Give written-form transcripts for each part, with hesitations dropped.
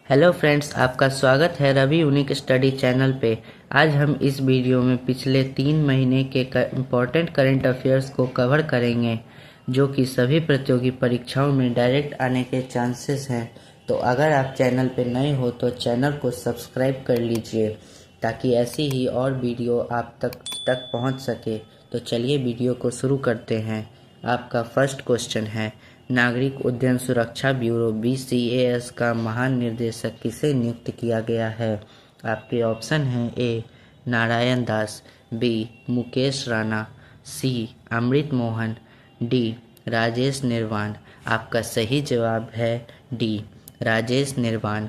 Hello friends, आपका स्वागत है रवि यूनिक स्टडी चैनल पे। आज हम इस वीडियो में पिछले 3 महीने के इम्पोर्टेंट करंट अफेयर्स को कवर करेंगे जो कि सभी प्रतियोगी परीक्षाओं में डायरेक्ट आने के चांसेस हैं। तो अगर आप चैनल पे नए हो तो चैनल को सब्सक्राइब कर लीजिए ताकि ऐसी ही और वीडियो आप तक पहुंच सके। तो चलिए वीडियो को शुरू करते हैं। आपका फर्स्ट क्वेश्चन है, नागरिक उड्डयन सुरक्षा ब्यूरो BCAS का महानिदेशक किसे नियुक्त किया गया है? आपके ऑप्शन हैं ए नारायण दास, बी मुकेश राणा, सी अमृत मोहन, डी राजेश निर्वाण। आपका सही जवाब है डी राजेश निर्वाण।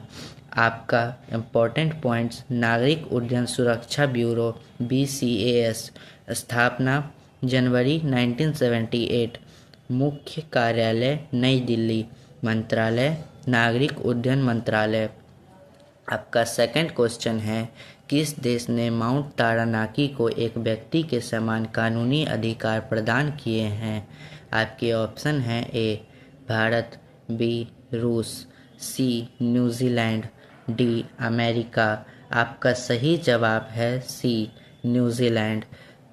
आपका इम्पोर्टेंट पॉइंट्स, नागरिक उड्डयन सुरक्षा ब्यूरो BCAS स्थापना जनवरी 1978, मुख्य कार्यालय नई दिल्ली, मंत्रालय नागरिक उड्डयन मंत्रालय। आपका सेकंड क्वेश्चन है, किस देश ने माउंट तारानाकी को एक व्यक्ति के समान कानूनी अधिकार प्रदान किए हैं? आपके ऑप्शन हैं ए भारत, बी रूस, सी न्यूजीलैंड, डी अमेरिका। आपका सही जवाब है सी न्यूजीलैंड।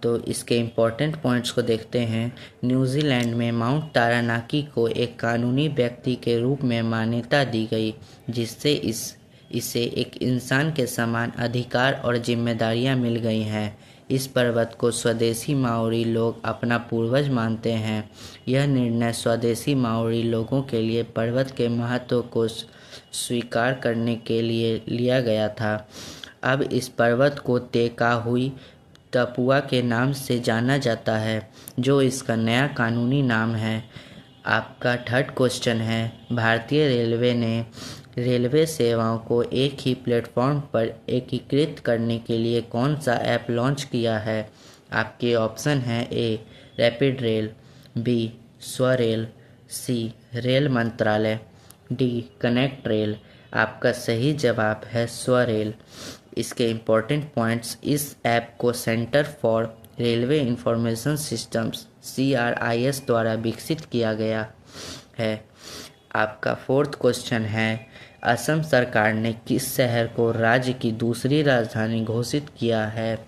तो इसके इम्पोर्टेंट पॉइंट्स को देखते हैं। न्यूजीलैंड में माउंट तारानाकी को एक कानूनी व्यक्ति के रूप में मान्यता दी गई, जिससे इसे एक इंसान के समान अधिकार और जिम्मेदारियां मिल गई हैं। इस पर्वत को स्वदेशी माओरी लोग अपना पूर्वज मानते हैं। यह निर्णय स्वदेशी माओरी लोगों के लिए पर्वत के महत्व को स्वीकार करने के लिए लिया गया था। अब इस पर्वत को तेकाहुई तपुआ के नाम से जाना जाता है, जो इसका नया कानूनी नाम है। आपका थर्ड क्वेश्चन है, भारतीय रेलवे ने रेलवे सेवाओं को एक ही प्लेटफॉर्म पर एकीकृत करने के लिए कौन सा ऐप लॉन्च किया है? आपके ऑप्शन हैं A rapid rail, B SwaRail, C rail मंत्रालय, डी कनेक्ट रेल। आपका सही जवाब है स्वरेल। इसके इम्पोर्टेंट पॉइंट्स, इस ऐप को centre for railway information systems CRIS द्वारा विकसित किया गया है। आपका फोर्थ क्वेश्चन है, असम सरकार ने किस शहर को राज्य की दूसरी राजधानी घोषित किया है?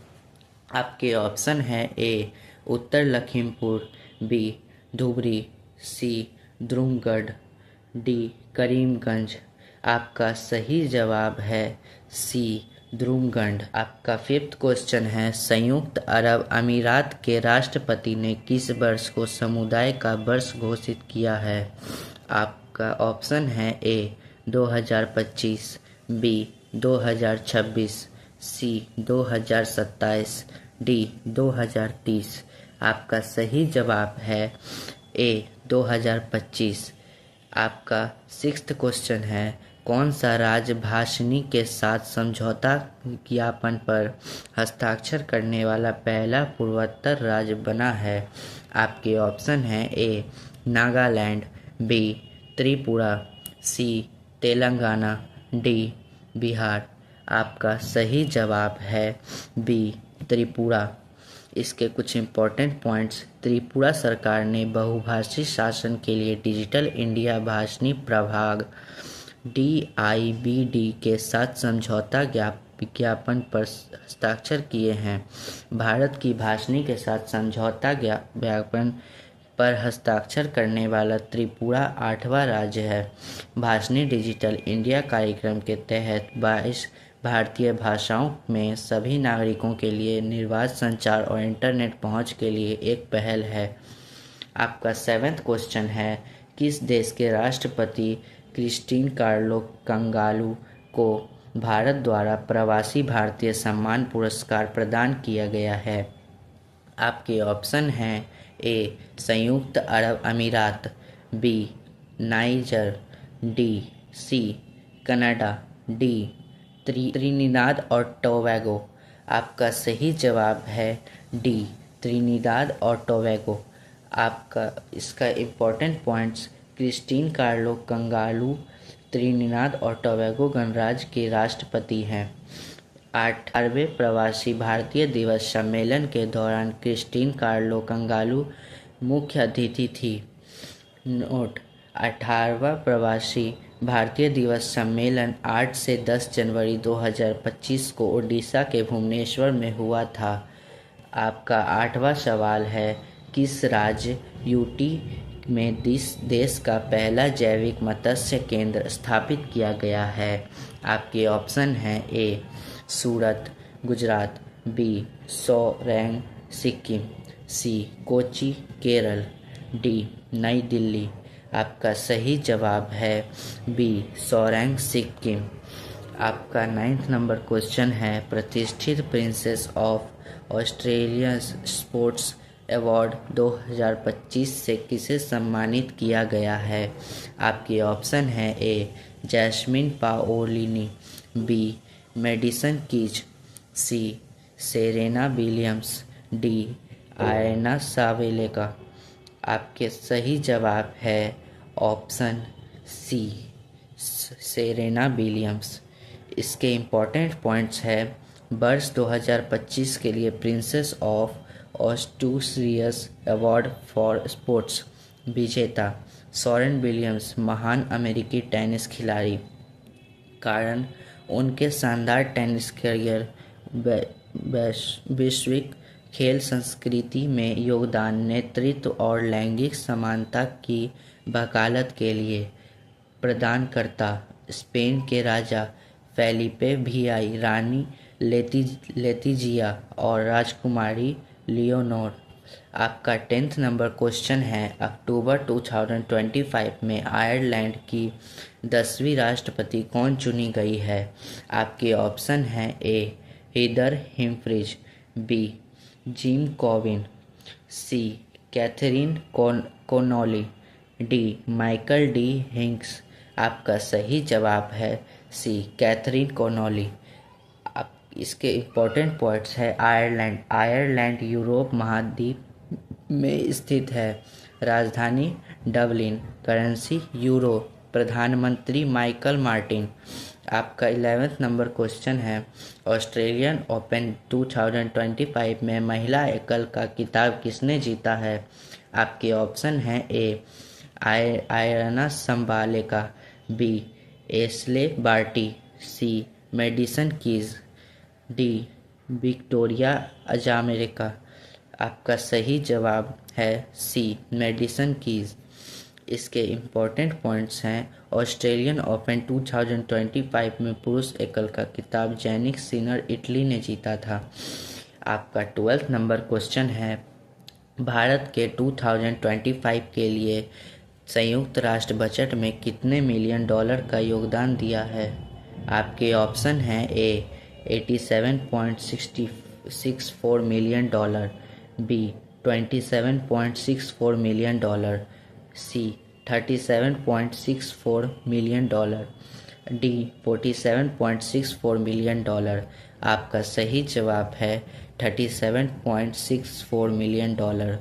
आपके ऑप्शन है ए उत्तर लखीमपुर, बी धुबरी, सी ध्रुवगढ़, डी करीमगंज। आपका सही जवाब है सी ध्रुवगढ़। आपका फिफ्थ क्वेश्चन है, संयुक्त अरब अमीरात के राष्ट्रपति ने किस वर्ष को समुदाय का वर्ष घोषित किया है? आपका ऑप्शन है ए 2025, बी 2026, सी 2027, डी 2030। आपका सही जवाब है ए 2025। आपका सिक्स्थ क्वेश्चन है, कौन सा राज्य भाषणी के साथ समझौता ज्ञापन पर हस्ताक्षर करने वाला पहला पूर्वोत्तर राज्य बना है? आपके ऑप्शन हैं ए नागालैंड, बी त्रिपुरा, सी तेलंगाना, डी बिहार। आपका सही जवाब है बी त्रिपुरा। इसके कुछ इम्पोर्टेंट पॉइंट्स, त्रिपुरा सरकार ने बहुभाषी शासन के लिए डिजिटल इंडिया भाषणी प्रभाग DIBD के साथ समझौता विज्ञापन पर हस्ताक्षर किए हैं। भारत की भाषणी के साथ समझौता ज्ञापन पर हस्ताक्षर करने वाला त्रिपुरा 8वां राज्य है। भाषणी डिजिटल इंडिया कार्यक्रम के तहत 22 भारतीय भाषाओं में सभी नागरिकों के लिए निर्बाध संचार और इंटरनेट पहुंच के लिए एक पहल है। आपका सेवेंथ क्वेश्चन है, किस देश के राष्ट्रपति क्रिस्टीन कार्लो कंगालू को भारत द्वारा प्रवासी भारतीय सम्मान पुरस्कार प्रदान किया गया है? आपके ऑप्शन हैं ए संयुक्त अरब अमीरात, B Niger, D C Canada, D Trinidad और टोबैगो। आपका सही जवाब है डी त्रिनिदाद और टोबैगो। आपका इसका important points, Christine Carlo कंगालू Trinidad और टोबैगो गणराज्य के राष्ट्रपति हैं। 18वें प्रवासी भारतीय दिवस सम्मेलन के दौरान क्रिस्टीन कार्लो कंगालू मुख्य अतिथि थी। नोट, 18वां प्रवासी भारतीय दिवस सम्मेलन 8 से 10 जनवरी 2025 को ओडिशा के भुवनेश्वर में हुआ था। आपका 8वां सवाल है, किस राज्य यूटी में देश का पहला जैविक मत्स्य केंद्र स्थापित किया गया है? आपके ऑप्शन हैं ए सूरत गुजरात, बी सोरेंग सिक्किम, सी कोची केरल, डी नई दिल्ली। आपका सही जवाब है बी सोरेंग सिक्किम। आपका 9th नंबर क्वेश्चन है, प्रतिष्ठित princess of Australia sports award 2025 से किसे सम्मानित किया गया है? आपके ऑप्शन है A Jasmine Paolini, B Madison Keys, C Serena Williams, D Aryna Sabalenka. आपके सही जवाब है ऑप्शन सी सेरेना विलियम्स। इसके इम्पोर्टेंट पॉइंट्स है, वर्ष 2025 के लिए princess of Asturias award for sports विजेता सोरेन विलियम्स महान अमेरिकी टेनिस खिलाड़ी। कारण उनके शानदार टेनिस करियर, वैश्विक खेल संस्कृति में योगदान, नेतृत्व और लैंगिक समानता की वकालत के लिए। प्रदानकर्ता स्पेन के राजा फेलिपे VI, रानी लेतिजिया और राजकुमारी लियोनोर। आपका 10th नंबर क्वेश्चन है, अक्टूबर 2025 में आयरलैंड की 10वीं राष्ट्रपति कौन चुनी गई है? आपके ऑप्शन हैं A Heather Humphreys, B Jim Gavin, C Catherine Connolly, D Michael D हिंक्स। आपका सही जवाब है सी कैथरीन कोनोली। आप इसके इम्पोर्टेंट पॉइंट्स है, आयरलैंड यूरोप महाद्वीप में स्थित है। राजधानी डबलिन, करेंसी यूरो, प्रधानमंत्री माइकल मार्टिन। आपका 11th नंबर क्वेश्चन है, ऑस्ट्रेलियन ओपन 2025 में महिला एकल का खिताब किसने जीता है? आपके ऑप्शन हैं ए आयरना संबालेका, बी एस्ले बार्टी, सी मेडिसन कीज, डी विक्टोरिया अजामेरिका। आपका सही जवाब है सी मेडिसन कीज। इसके इम्पोर्टेंट पॉइंट्स हैं, ऑस्ट्रेलियन ओपन 2025 में पुरुष एकल का खिताब जैनिक सिनर इटली ने जीता था। आपका 12th नंबर क्वेश्चन है, भारत के 2025 के लिए संयुक्त राष्ट्र बजट में कितने मिलियन डॉलर का योगदान दिया है? आपके ऑप्शन हैं A 87.64 million dollar, B 27.64 million dollar, C 37.64 million dollar, D 47.64 million dollar. आपका सही जवाब है 37.64 मिलियन डॉलर।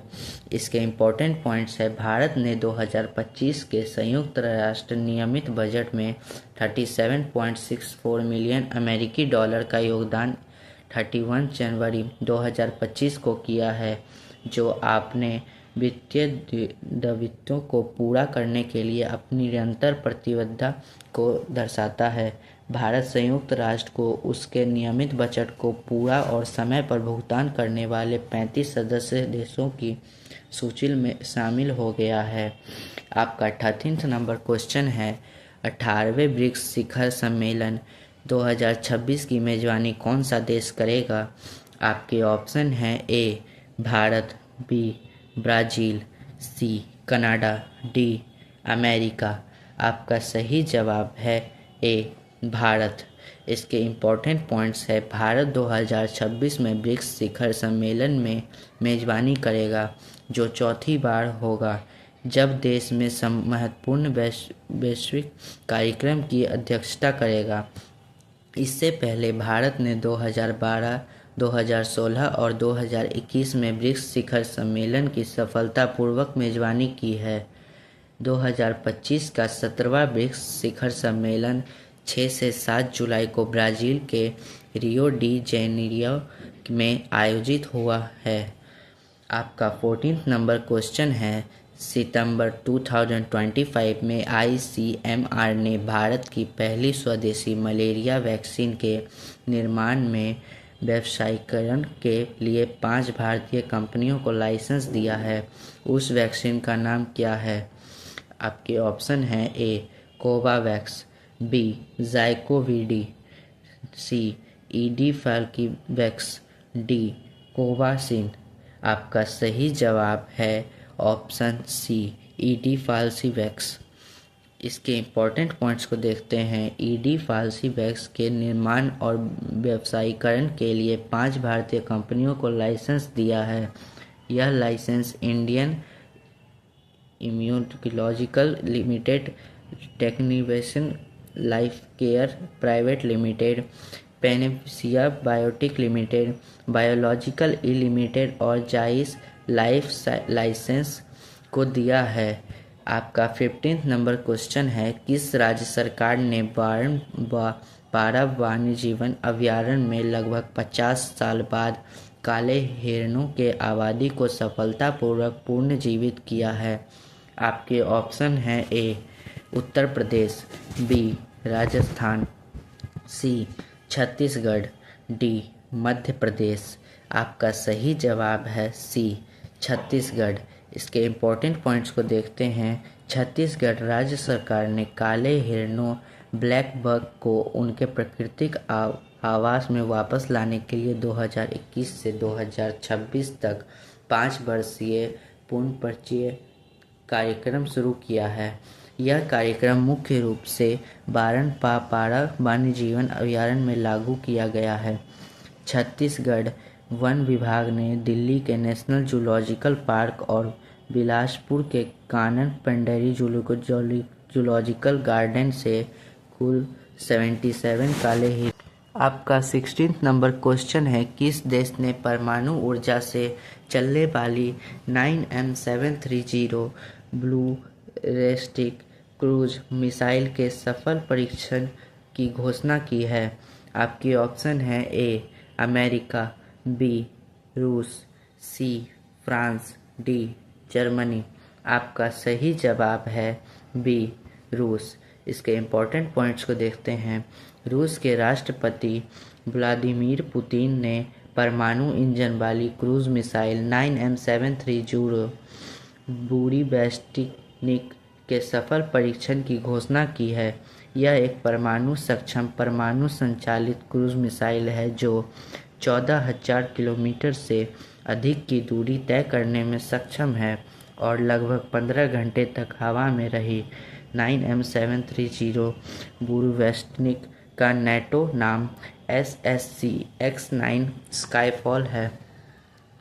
इसके इम्पोर्टेंट पॉइंट्स है, भारत ने 2025 के संयुक्त राष्ट्र नियमित बजट में 37.64 मिलियन अमेरिकी डॉलर का योगदान 31 जनवरी 2025 को किया है, जो आपने वित्तीय दायित्वों को पूरा करने के लिए अपनी निरंतर प्रतिबद्धता को दर्शाता है। भारत संयुक्त राष्ट्र को उसके नियमित बजट को पूरा और समय पर भुगतान करने वाले 35 सदस्य देशों की सूची में शामिल हो गया है। आपका 13th नंबर क्वेश्चन है, 18वें ब्रिक्स शिखर सम्मेलन 2026 की मेजबानी कौन सा देश करेगा? आपके ऑप्शन हैं A Bharat, B Brazil, C Canada, D America. आपका सही जवाब है ए भारत। इसके इम्पोर्टेंट पॉइंट्स है, भारत 2026 में ब्रिक्स शिखर सम्मेलन में मेजबानी करेगा, जो चौथी बार होगा जब देश में महत्वपूर्ण वैश्विक कार्यक्रम की अध्यक्षता करेगा। इससे पहले भारत ने 2012, 2016 और 2021 में ब्रिक्स शिखर सम्मेलन की सफलतापूर्वक मेजबानी की है। 2025 का 17वां ब्रिक्स शिखर सम्मेलन 6 से 7 जुलाई को ब्राज़ील के रियो डी जेनेरियो में आयोजित हुआ है। आपका 14th नंबर क्वेश्चन है, सितंबर 2025 में आईसीएमआर ने भारत की पहली स्वदेशी मलेरिया वैक्सीन के निर्माण में व्यावसायीकरण के लिए 5 भारतीय कंपनियों को लाइसेंस दिया है। उस वैक्सीन का नाम क्या है? आपके ऑप्शन हैं: ए कोवावैक्स, बी ज़ाइकोवी, सी ईडीफैल्कीवैक्स, डी कोवाक्सिन। आपका सही जवाब है ऑप्शन सी ईडीफैल्कीवैक्स। इसके इम्पोर्टेंट पॉइंट्स को देखते हैं। ईडीफैल्कीवैक्स के निर्माण और व्यवसायीकरण के लिए 5 भारतीय कंपनियों को लाइसेंस दिया है। यह licence Indian immunological limited, Techinvention life care private limited, Panacea Biotech limited, biological E limited और जाइस लाइफ लाइसेंस को दिया है। आपका 15 नंबर क्वेश्चन है, किस राज्य सरकार ने पारा वन्य जीवन अभयारण्य में लगभग 50 साल बाद काले हिरणों के आबादी को सफलतापूर्वक पुनर्जीवित किया है? आपके ऑप्शन हैं: ए उत्तर प्रदेश, बी राजस्थान, सी छत्तीसगढ़, डी मध्य प्रदेश। आपका सही जवाब है सी छत्तीसगढ़। इसके इम्पोर्टेंट पॉइंट्स को देखते हैं। छत्तीसगढ़ राज्य सरकार ने काले हिरणों ब्लैक बक को उनके प्राकृतिक आवास में वापस लाने के लिए 2021 से 2026 तक 5 वर्षीय पुनर्परिचय कार्यक्रम शुरू किया है। यह कार्यक्रम मुख्य रूप से बारनपारा वन्य जीवन अभयारण्य में लागू किया गया है। छत्तीसगढ़ वन विभाग ने दिल्ली के नेशनल जूलॉजिकल पार्क और बिलासपुर के कानन पेंडेरी जूलॉजिकल गार्डन से कुल 77 काले हिरण। आपका 16 नंबर क्वेश्चन है, किस देश ने परमाणु ऊर्जा से चलने वाली 9M730 बैलिस्टिक क्रूज मिसाइल के सफल परीक्षण की घोषणा की है? आपके ऑप्शन हैं: ए अमेरिका, बी रूस, सी फ्रांस, डी जर्मनी। आपका सही जवाब है बी रूस। इसके इम्पोर्टेंट पॉइंट्स को देखते हैं। रूस के राष्ट्रपति व्लादिमीर पुतिन ने परमाणु इंजन वाली क्रूज मिसाइल 9M730 बैलिस्टिक के सफल परीक्षण की घोषणा की है। यह एक परमाणु सक्षम परमाणु संचालित क्रूज मिसाइल है जो 14,000 किलोमीटर से अधिक की दूरी तय करने में सक्षम है और लगभग 15 घंटे तक हवा में रही। 9M730 बैलिस्टिक का नेटो नाम SSC-X9 स्काईफॉल है।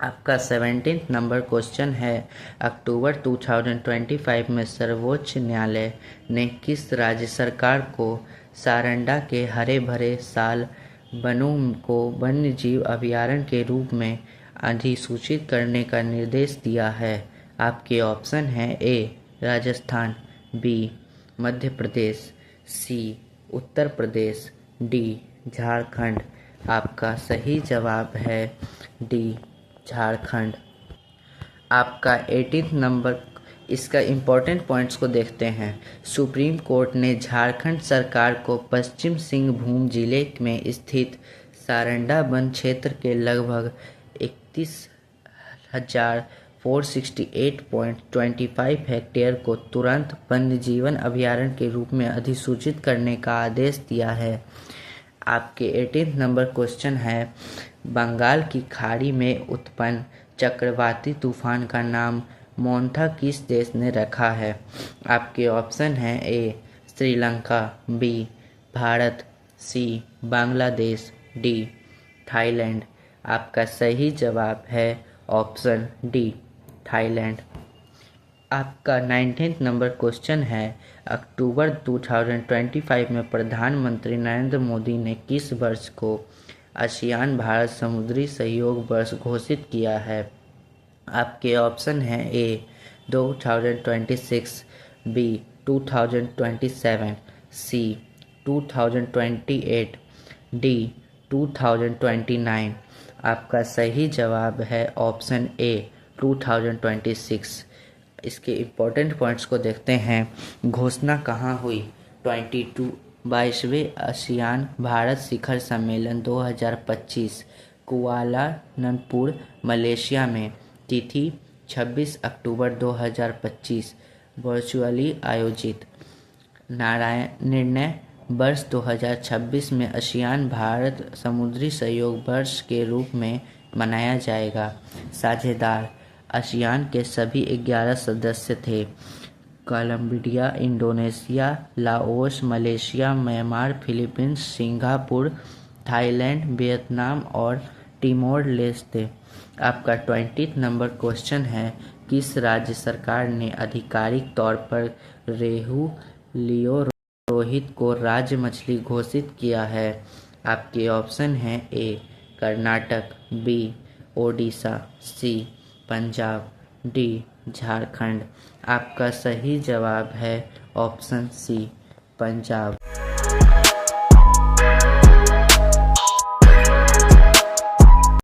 आपका 17 नंबर क्वेश्चन है, अक्टूबर 2025 में सर्वोच्च न्यायालय ने किस राज्य सरकार को सारंडा के हरे भरे साल वनों को वन्यजीव अभयारण्य के रूप में अधिसूचित करने का निर्देश दिया है? आपके ऑप्शन हैं: ए राजस्थान, बी मध्य प्रदेश, सी उत्तर प्रदेश, डी झारखंड। आपका सही जवाब है डी झारखंड। आपका 18 नंबर, इसका इम्पोर्टेंट पॉइंट्स को देखते हैं। सुप्रीम कोर्ट ने झारखंड सरकार को पश्चिम सिंहभूम जिले में स्थित सारंडा वन क्षेत्र के लगभग 31,468.25 हेक्टेयर को तुरंत वन्यजीवन अभयारण्य के रूप में अधिसूचित करने का आदेश दिया है। आपके 18 नंबर क्वेश्चन है, बंगाल की खाड़ी में उत्पन्न चक्रवाती तूफान का नाम मोंथा किस देश ने रखा है? आपके ऑप्शन हैं: ए श्रीलंका, बी भारत, सी बांग्लादेश, डी थाईलैंड। आपका सही जवाब है ऑप्शन डी थाईलैंड। आपका 19 नंबर क्वेश्चन है, अक्टूबर 2025 में प्रधानमंत्री नरेंद्र मोदी ने किस वर्ष को आसियान भारत समुद्री सहयोग वर्ष घोषित किया है? आपके ऑप्शन हैं: ए 2026, बी 2027, सी 2028, डी 2029। आपका सही जवाब है ऑप्शन ए 2026। इसके इम्पोर्टेंट पॉइंट्स को देखते हैं। घोषणा कहाँ हुई? 22वें आसियान भारत शिखर सम्मेलन 2025 कुआलालंपुर मलेशिया में। तिथि 26 अक्टूबर 2025 वर्चुअली आयोजित। निर्णय वर्ष 2026 में आसियान भारत समुद्री सहयोग वर्ष के रूप में मनाया जाएगा। साझेदार आसियान के सभी 11 सदस्य थे। Colombia, Indonesia, Laos, Malaysia, Myanmar, Philippines, Singapore, Thailand, Vietnam और टिमोर लेस्टे। आपका 20 नंबर क्वेश्चन है, किस राज्य सरकार ने आधिकारिक तौर पर रेहू लियो रोहित को राज्य मछली घोषित किया है? आपके ऑप्शन हैं ए कर्नाटक, बी ओडिशा, सी पंजाब, डी झारखंड। आपका सही जवाब है ऑप्शन सी पंजाब।